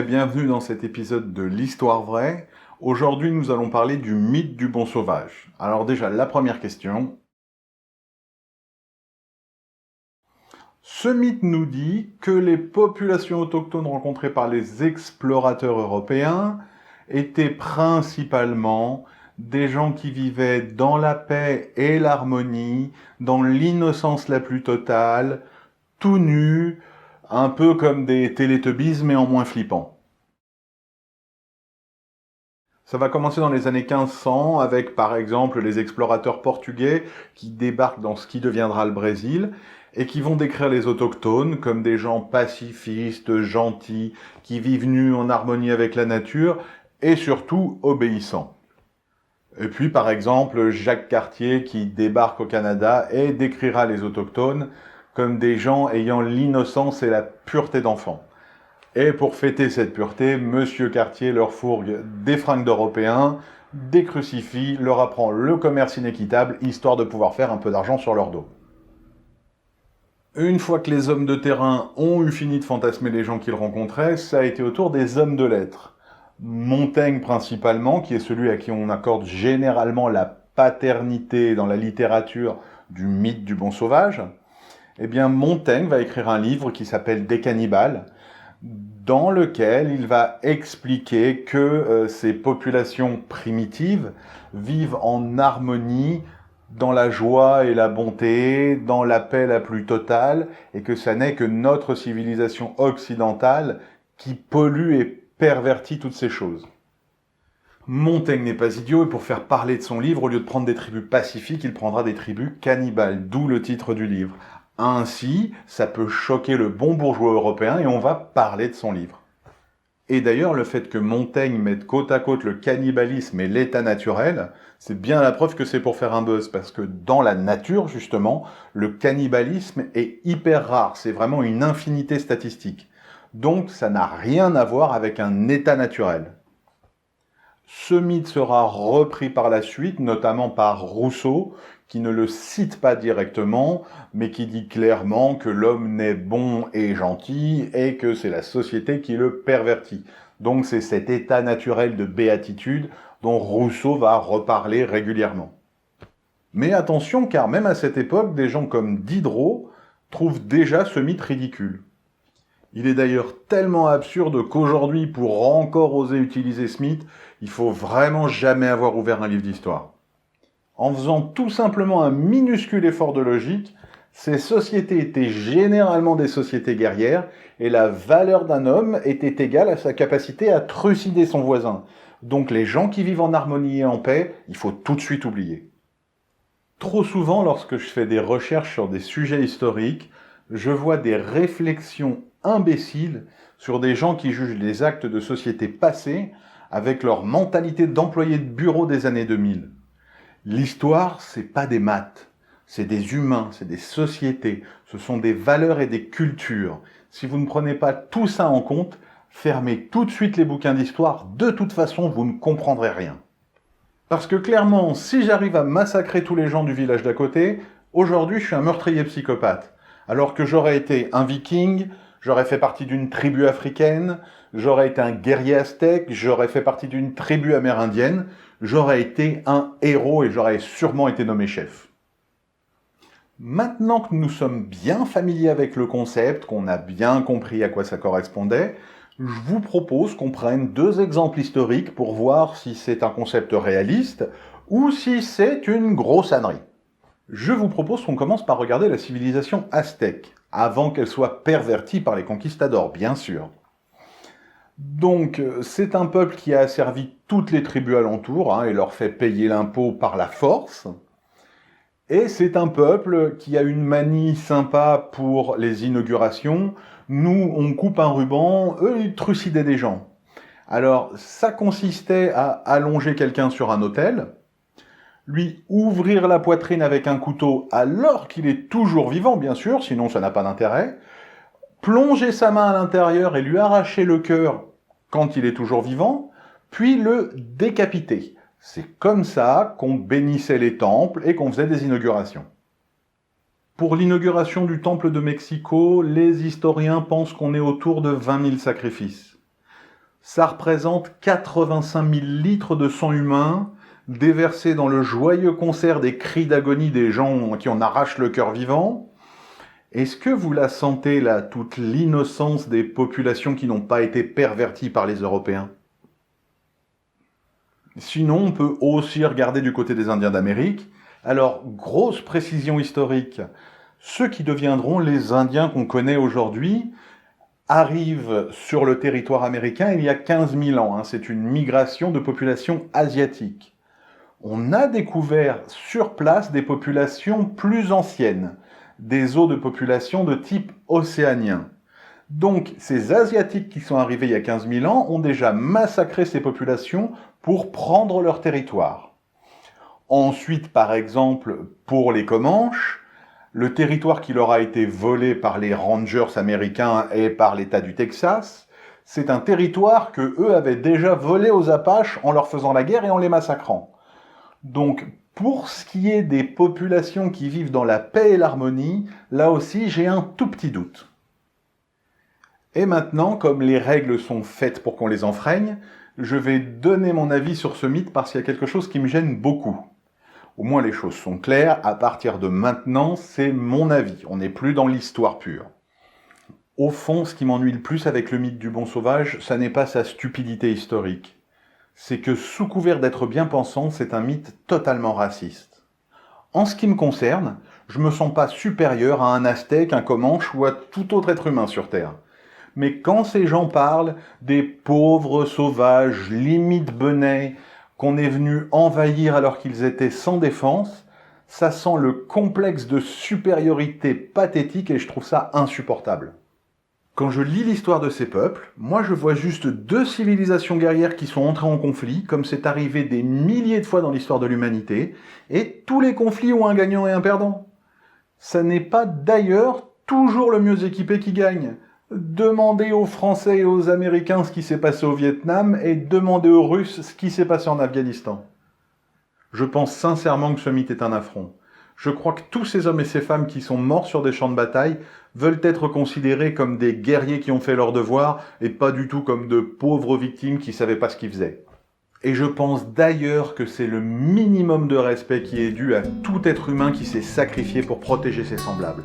bienvenue dans cet épisode de l'Histoire vraie. Aujourd'hui, nous allons parler du mythe du bon sauvage. Alors déjà, la première question. Ce mythe nous dit que les populations autochtones rencontrées par les explorateurs européens étaient principalement des gens qui vivaient dans la paix et l'harmonie, dans l'innocence la plus totale, tout nus, un peu comme des Télétubbies mais en moins flippant. Ça va commencer dans les années 1500 avec par exemple les explorateurs portugais qui débarquent dans ce qui deviendra le Brésil et qui vont décrire les autochtones comme des gens pacifistes, gentils, qui vivent nus en harmonie avec la nature et surtout obéissants. Et puis par exemple Jacques Cartier qui débarque au Canada et décrira les autochtones comme des gens ayant l'innocence et la pureté d'enfant. Et pour fêter cette pureté, Monsieur Cartier leur fourgue des fringues d'Européens, des crucifix, leur apprend le commerce inéquitable, histoire de pouvoir faire un peu d'argent sur leur dos. Une fois que les hommes de terrain ont eu fini de fantasmer les gens qu'ils rencontraient, ça a été au tour des hommes de lettres. Montaigne principalement, qui est celui à qui on accorde généralement la paternité dans la littérature du mythe du bon sauvage. Eh bien, Montaigne va écrire un livre qui s'appelle Des cannibales, dans lequel il va expliquer que ces populations primitives vivent en harmonie, dans la joie et la bonté, dans la paix la plus totale, et que ça n'est que notre civilisation occidentale qui pollue et pervertit toutes ces choses. Montaigne n'est pas idiot, et pour faire parler de son livre, au lieu de prendre des tribus pacifiques, il prendra des tribus cannibales, d'où le titre du livre. Ainsi, ça peut choquer le bon bourgeois européen et on va parler de son livre. Et d'ailleurs, le fait que Montaigne mette côte à côte le cannibalisme et l'état naturel, c'est bien la preuve que c'est pour faire un buzz, parce que dans la nature, justement, le cannibalisme est hyper rare, c'est vraiment une infinité statistique. Donc, ça n'a rien à voir avec un état naturel. Ce mythe sera repris par la suite, notamment par Rousseau, qui ne le cite pas directement, mais qui dit clairement que l'homme naît bon et gentil, et que c'est la société qui le pervertit. Donc c'est cet état naturel de béatitude dont Rousseau va reparler régulièrement. Mais attention, car même à cette époque, des gens comme Diderot trouvent déjà ce mythe ridicule. Il est d'ailleurs tellement absurde qu'aujourd'hui, pour encore oser utiliser ce mythe, il faut vraiment jamais avoir ouvert un livre d'histoire. En faisant tout simplement un minuscule effort de logique, ces sociétés étaient généralement des sociétés guerrières et la valeur d'un homme était égale à sa capacité à trucider son voisin. Donc les gens qui vivent en harmonie et en paix, il faut tout de suite oublier. Trop souvent, lorsque je fais des recherches sur des sujets historiques, je vois des réflexions imbéciles sur des gens qui jugent les actes de société passés avec leur mentalité d'employés de bureau des années 2000. L'histoire, c'est pas des maths, c'est des humains, c'est des sociétés, ce sont des valeurs et des cultures. Si vous ne prenez pas tout ça en compte, fermez tout de suite les bouquins d'histoire, de toute façon, vous ne comprendrez rien. Parce que clairement, si j'arrive à massacrer tous les gens du village d'à côté, aujourd'hui je suis un meurtrier psychopathe. Alors que j'aurais été un viking, j'aurais fait partie d'une tribu africaine, j'aurais été un guerrier aztèque, j'aurais fait partie d'une tribu amérindienne, j'aurais été un héros et j'aurais sûrement été nommé chef. Maintenant que nous sommes bien familiers avec le concept, qu'on a bien compris à quoi ça correspondait, je vous propose qu'on prenne deux exemples historiques pour voir si c'est un concept réaliste ou si c'est une grosse ânerie. Je vous propose qu'on commence par regarder la civilisation aztèque, avant qu'elle soit pervertie par les conquistadors, bien sûr. Donc, c'est un peuple qui a asservi toutes les tribus alentours et leur fait payer l'impôt par la force. Et c'est un peuple qui a une manie sympa pour les inaugurations. Nous, on coupe un ruban, eux, ils trucidaient des gens. Alors, ça consistait à allonger quelqu'un sur un autel, lui ouvrir la poitrine avec un couteau alors qu'il est toujours vivant, bien sûr, sinon ça n'a pas d'intérêt, plonger sa main à l'intérieur et lui arracher le cœur quand il est toujours vivant, puis le décapiter. C'est comme ça qu'on bénissait les temples et qu'on faisait des inaugurations. Pour l'inauguration du temple de Mexico, les historiens pensent qu'on est autour de 20 000 sacrifices. Ça représente 85 000 litres de sang humain déversés dans le joyeux concert des cris d'agonie des gens qui en arrachent le cœur vivant. Est-ce que vous la sentez là, toute l'innocence des populations qui n'ont pas été perverties par les Européens? Sinon, on peut aussi regarder du côté des Indiens d'Amérique. Alors, grosse précision historique, ceux qui deviendront les Indiens qu'on connaît aujourd'hui arrivent sur le territoire américain il y a 15 000 ans. C'est une migration de populations asiatiques. On a découvert sur place des populations plus anciennes, des os de population de type océanien. Donc, ces Asiatiques qui sont arrivés il y a 15 000 ans ont déjà massacré ces populations pour prendre leur territoire. Ensuite, par exemple, pour les Comanches, le territoire qui leur a été volé par les Rangers américains et par l'État du Texas, c'est un territoire que eux avaient déjà volé aux Apaches en leur faisant la guerre et en les massacrant. Donc, pour ce qui est des populations qui vivent dans la paix et l'harmonie, là aussi j'ai un tout petit doute. Et maintenant, comme les règles sont faites pour qu'on les enfreigne, je vais donner mon avis sur ce mythe parce qu'il y a quelque chose qui me gêne beaucoup. Au moins les choses sont claires, à partir de maintenant, c'est mon avis, on n'est plus dans l'histoire pure. Au fond, ce qui m'ennuie le plus avec le mythe du bon sauvage, ça n'est pas sa stupidité historique. C'est que sous couvert d'être bien pensant, c'est un mythe totalement raciste. En ce qui me concerne, je me sens pas supérieur à un Aztèque, un Comanche ou à tout autre être humain sur Terre. Mais quand ces gens parlent des pauvres sauvages, limite benets, qu'on est venu envahir alors qu'ils étaient sans défense, ça sent le complexe de supériorité pathétique et je trouve ça insupportable. Quand je lis l'histoire de ces peuples, moi je vois juste deux civilisations guerrières qui sont entrées en conflit, comme c'est arrivé des milliers de fois dans l'histoire de l'humanité, et tous les conflits ont un gagnant et un perdant. Ça n'est pas d'ailleurs toujours le mieux équipé qui gagne. Demandez aux Français et aux Américains ce qui s'est passé au Vietnam et demandez aux Russes ce qui s'est passé en Afghanistan. Je pense sincèrement que ce mythe est un affront. Je crois que tous ces hommes et ces femmes qui sont morts sur des champs de bataille veulent être considérés comme des guerriers qui ont fait leur devoir et pas du tout comme de pauvres victimes qui savaient pas ce qu'ils faisaient. Et je pense d'ailleurs que c'est le minimum de respect qui est dû à tout être humain qui s'est sacrifié pour protéger ses semblables.